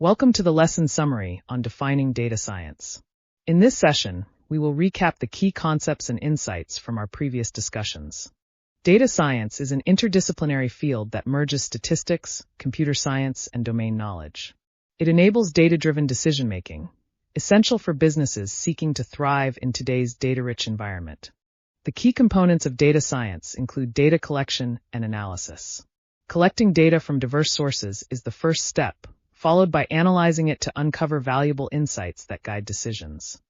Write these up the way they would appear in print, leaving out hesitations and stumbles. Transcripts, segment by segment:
Welcome to the lesson summary on defining data science. In this session, we will recap the key concepts and insights from our previous discussions. Data science is an interdisciplinary field that merges statistics, computer science, and domain knowledge. It enables data-driven decision-making, essential for businesses seeking to thrive in today's data-rich environment. The key components of data science include data collection and analysis. Collecting data from diverse sources is the first step, followed by analyzing it to uncover valuable insights that guide decisions.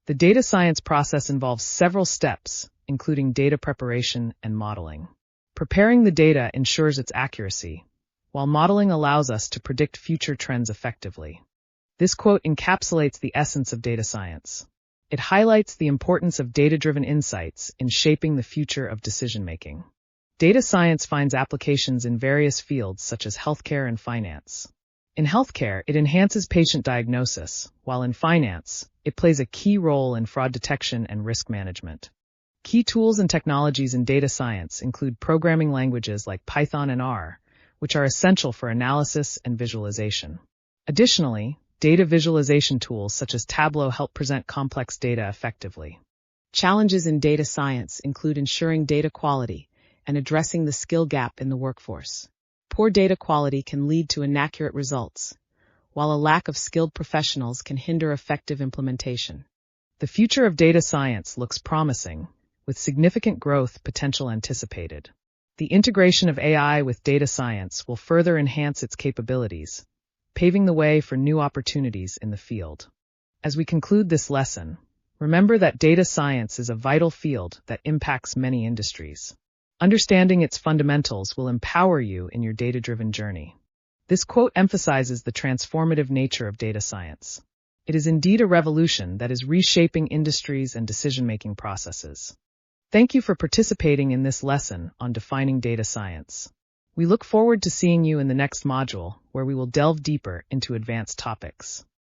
The data science process involves several steps, including data preparation and modeling. Preparing the data ensures its accuracy, while modeling allows us to predict future trends effectively. This quote encapsulates the essence of data science. It highlights the importance of data-driven insights in shaping the future of decision-making. Data science finds applications in various fields such as healthcare and finance. In healthcare, it enhances patient diagnosis, while in finance, it plays a key role in fraud detection and risk management. Key tools and technologies in data science include programming languages like Python and R, which are essential for analysis and visualization. Additionally, data visualization tools such as Tableau help present complex data effectively. Challenges in data science include ensuring data quality and addressing the skill gap in the workforce. Poor data quality can lead to inaccurate results, while a lack of skilled professionals can hinder effective implementation. The future of data science looks promising, with significant growth potential anticipated. The integration of AI with data science will further enhance its capabilities, paving the way for new opportunities in the field. As we conclude this lesson, remember that data science is a vital field that impacts many industries. Understanding its fundamentals will empower you in your data-driven journey. This quote emphasizes the transformative nature of data science. It is indeed a revolution that is reshaping industries and decision-making processes. Thank you for participating in this lesson on defining data science. We look forward to seeing you in the next module, where we will delve deeper into advanced topics.